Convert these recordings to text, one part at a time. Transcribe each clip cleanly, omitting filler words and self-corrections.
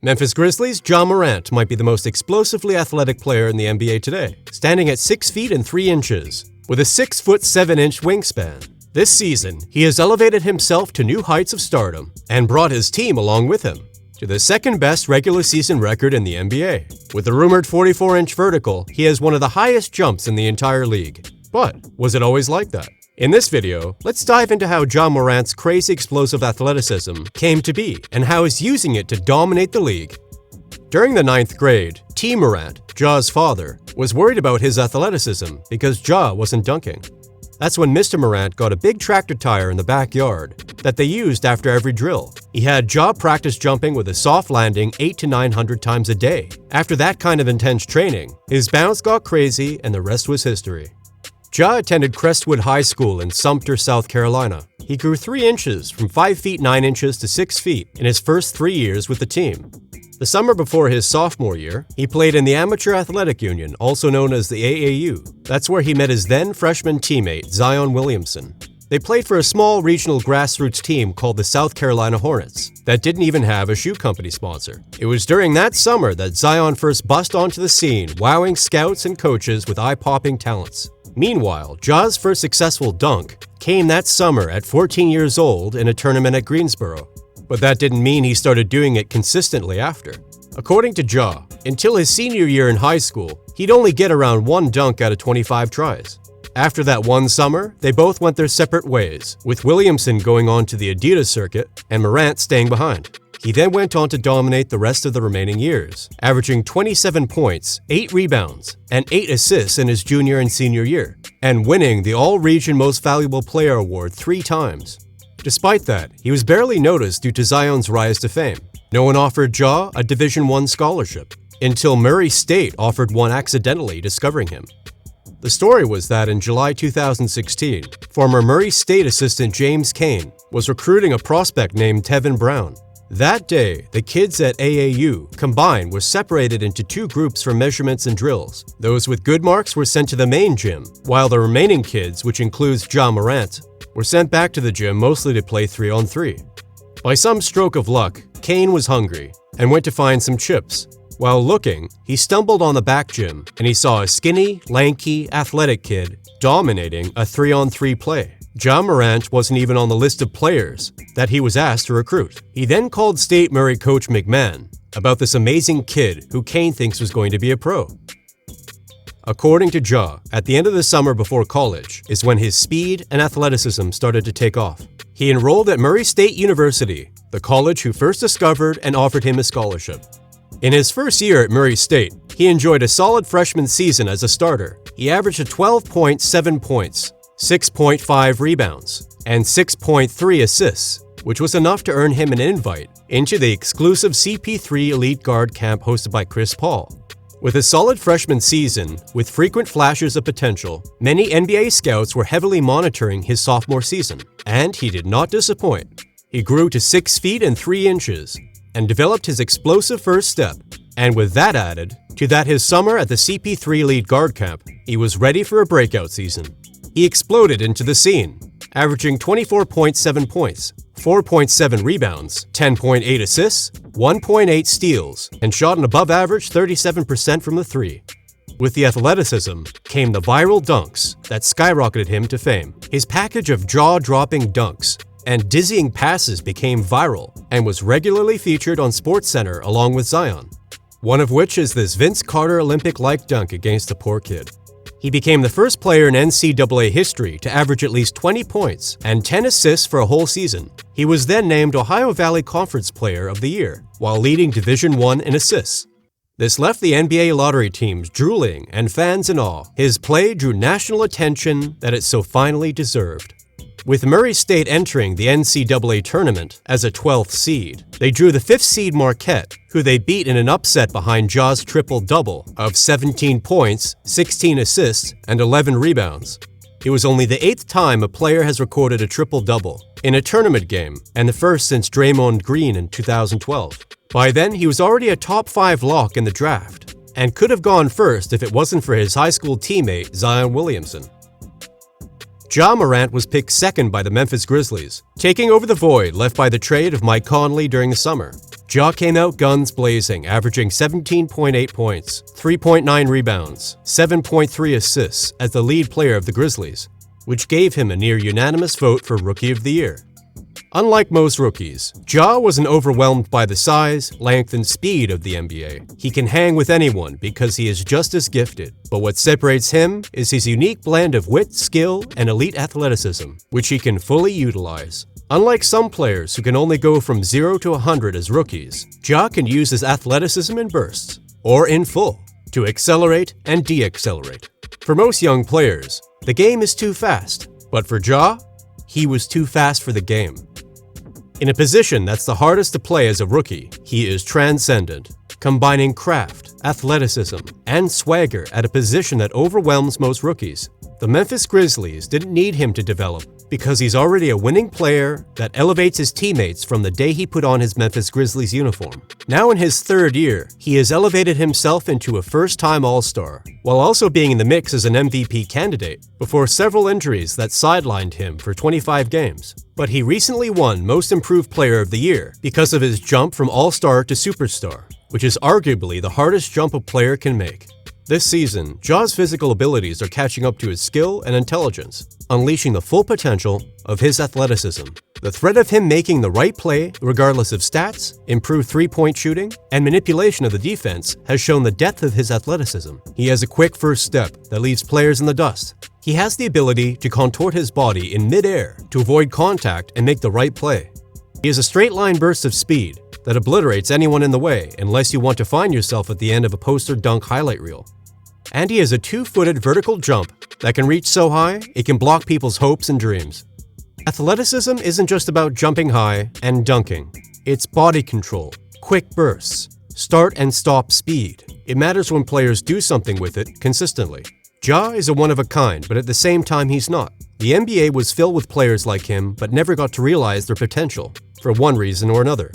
Memphis Grizzlies Ja Morant might be the most explosively athletic player in the NBA today, standing at 6 feet and 3 inches, with a 6-foot 7-inch wingspan. This season, he has elevated himself to new heights of stardom and brought his team along with him to the second-best regular season record in the NBA. With a rumored 44-inch vertical, he has one of the highest jumps in the entire league. But was it always like that? In this video, let's dive into how Ja Morant's crazy explosive athleticism came to be and how he's using it to dominate the league. During the 9th grade, T. Morant, Ja's father, was worried about his athleticism because Ja wasn't dunking. That's when Mr. Morant got a big tractor tire in the backyard that they used after every drill. He had Ja practice jumping with a soft landing 800 to 900 times a day. After that kind of intense training, his bounce got crazy and the rest was history. Ja attended Crestwood High School in Sumter, South Carolina. He grew 3 inches from 5 feet 9 inches to 6 feet in his first 3 years with the team. The summer before his sophomore year, he played in the Amateur Athletic Union, also known as the AAU. That's where he met his then freshman teammate, Zion Williamson. They played for a small regional grassroots team called the South Carolina Hornets that didn't even have a shoe company sponsor. It was during that summer that Zion first bust onto the scene, wowing scouts and coaches with eye-popping talents. Meanwhile, Ja's first successful dunk came that summer at 14 years old in a tournament at Greensboro. But that didn't mean he started doing it consistently after. According to Ja, until his senior year in high school, he'd only get around 1 dunk out of 25 tries. After that one summer, they both went their separate ways, with Williamson going on to the Adidas circuit and Morant staying behind. He then went on to dominate the rest of the remaining years, averaging 27 points, 8 rebounds, and 8 assists in his junior and senior year, and winning the All-Region Most Valuable Player award 3 times. Despite that, he was barely noticed due to Zion's rise to fame. No one offered Ja a Division I scholarship, until Murray State offered one accidentally, discovering him. The story was that in July 2016, former Murray State assistant James Kane was recruiting a prospect named Tevin Brown. That day, the kids at AAU combined were separated into 2 groups for measurements and drills. Those with good marks were sent to the main gym, while the remaining kids, which includes Ja Morant, were sent back to the gym mostly to play 3-on-3. By some stroke of luck, Kane was hungry and went to find some chips. While looking, he stumbled on the back gym and he saw a skinny, lanky, athletic kid dominating a 3-on-3 play. Ja Morant wasn't even on the list of players that he was asked to recruit. He then called State Murray coach McMahon about this amazing kid who Kane thinks was going to be a pro. According to Ja, at the end of the summer before college is when his speed and athleticism started to take off. He enrolled at Murray State University, the college who first discovered and offered him a scholarship. In his first year at Murray State, he enjoyed a solid freshman season as a starter. He averaged a 12.7 points, 6.5 rebounds, and 6.3 assists, which was enough to earn him an invite into the exclusive CP3 Elite Guard camp hosted by Chris Paul. With a solid freshman season, with frequent flashes of potential, many NBA scouts were heavily monitoring his sophomore season, and he did not disappoint. He grew to 6 feet and 3 inches and developed his explosive first step, and with that added to that his summer at the CP3 Elite Guard camp, he was ready for a breakout season. He exploded into the scene, averaging 24.7 points, 4.7 rebounds, 10.8 assists, 1.8 steals, and shot an above-average 37% from the 3. With the athleticism came the viral dunks that skyrocketed him to fame. His package of jaw-dropping dunks and dizzying passes became viral and was regularly featured on SportsCenter along with Zion, one of which is this Vince Carter Olympic-like dunk against a poor kid. He became the first player in NCAA history to average at least 20 points and 10 assists for a whole season. He was then named Ohio Valley Conference Player of the Year, while leading Division I in assists. This left the NBA lottery teams drooling and fans in awe. His play drew national attention that it so finally deserved. With Murray State entering the NCAA tournament as a 12th seed, they drew the 5th seed Marquette, who they beat in an upset behind Ja's triple-double of 17 points, 16 assists, and 11 rebounds. It was only the 8th time a player has recorded a triple-double in a tournament game, and the first since Draymond Green in 2012. By then, he was already a top 5 lock in the draft, and could have gone first if it wasn't for his high school teammate Zion Williamson. Ja Morant was picked second by the Memphis Grizzlies, taking over the void left by the trade of Mike Conley during the summer. Ja came out guns blazing, averaging 17.8 points, 3.9 rebounds, 7.3 assists as the lead player of the Grizzlies, which gave him a near-unanimous vote for Rookie of the Year. Unlike most rookies, Ja wasn't overwhelmed by the size, length, and speed of the NBA. He can hang with anyone because he is just as gifted. But what separates him is his unique blend of wit, skill, and elite athleticism, which he can fully utilize. Unlike some players who can only go from 0 to 100 as rookies, Ja can use his athleticism in bursts, or in full, to accelerate and de-accelerate. For most young players, the game is too fast, but for Ja, he was too fast for the game. In a position that's the hardest to play as a rookie, he is transcendent, combining craft, athleticism, and swagger at a position that overwhelms most rookies. The Memphis Grizzlies didn't need him to develop because he's already a winning player that elevates his teammates from the day he put on his Memphis Grizzlies uniform. Now in his third year, he has elevated himself into a first-time All-Star, while also being in the mix as an MVP candidate before several injuries that sidelined him for 25 games. But he recently won Most Improved Player of the Year because of his jump from All-Star to Superstar, which is arguably the hardest jump a player can make. This season, Ja's physical abilities are catching up to his skill and intelligence, unleashing the full potential of his athleticism. The threat of him making the right play, regardless of stats, improved three-point shooting, and manipulation of the defense has shown the depth of his athleticism. He has a quick first step that leaves players in the dust. He has the ability to contort his body in mid-air to avoid contact and make the right play. He has a straight-line burst of speed that obliterates anyone in the way unless you want to find yourself at the end of a poster dunk highlight reel. And he has a 2-footed vertical jump that can reach so high it can block people's hopes and dreams. Athleticism isn't just about jumping high and dunking. It's body control, quick bursts, start and stop speed. It matters when players do something with it consistently. Ja is a one-of-a-kind, but at the same time he's not. The NBA was filled with players like him, but never got to realize their potential, for one reason or another.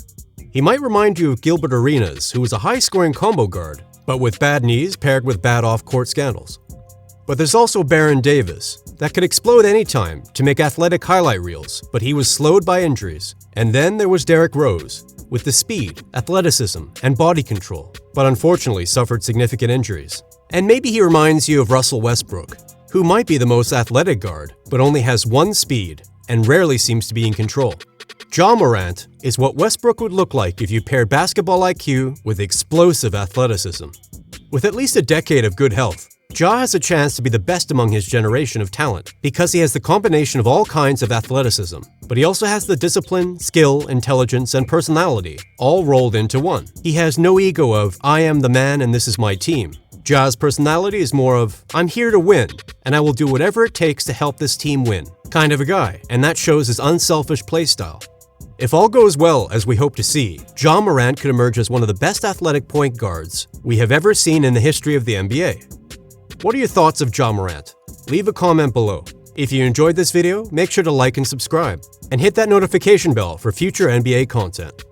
He might remind you of Gilbert Arenas, who was a high-scoring combo guard, but with bad knees paired with bad off-court scandals. But there's also Baron Davis, that could explode anytime to make athletic highlight reels, but he was slowed by injuries. And then there was Derrick Rose, with the speed, athleticism, and body control, but unfortunately suffered significant injuries. And maybe he reminds you of Russell Westbrook, who might be the most athletic guard, but only has one speed and rarely seems to be in control. Ja Morant is what Westbrook would look like if you paired basketball IQ with explosive athleticism. With at least a decade of good health, Ja has a chance to be the best among his generation of talent because he has the combination of all kinds of athleticism, but he also has the discipline, skill, intelligence, and personality all rolled into one. He has no ego of, I am the man and this is my team. Ja's personality is more of, I'm here to win, and I will do whatever it takes to help this team win, kind of a guy, and that shows his unselfish playstyle. If all goes well, as we hope to see, Ja Morant could emerge as one of the best athletic point guards we have ever seen in the history of the NBA. What are your thoughts of Ja Morant? Leave a comment below. If you enjoyed this video, make sure to like and subscribe, and hit that notification bell for future NBA content.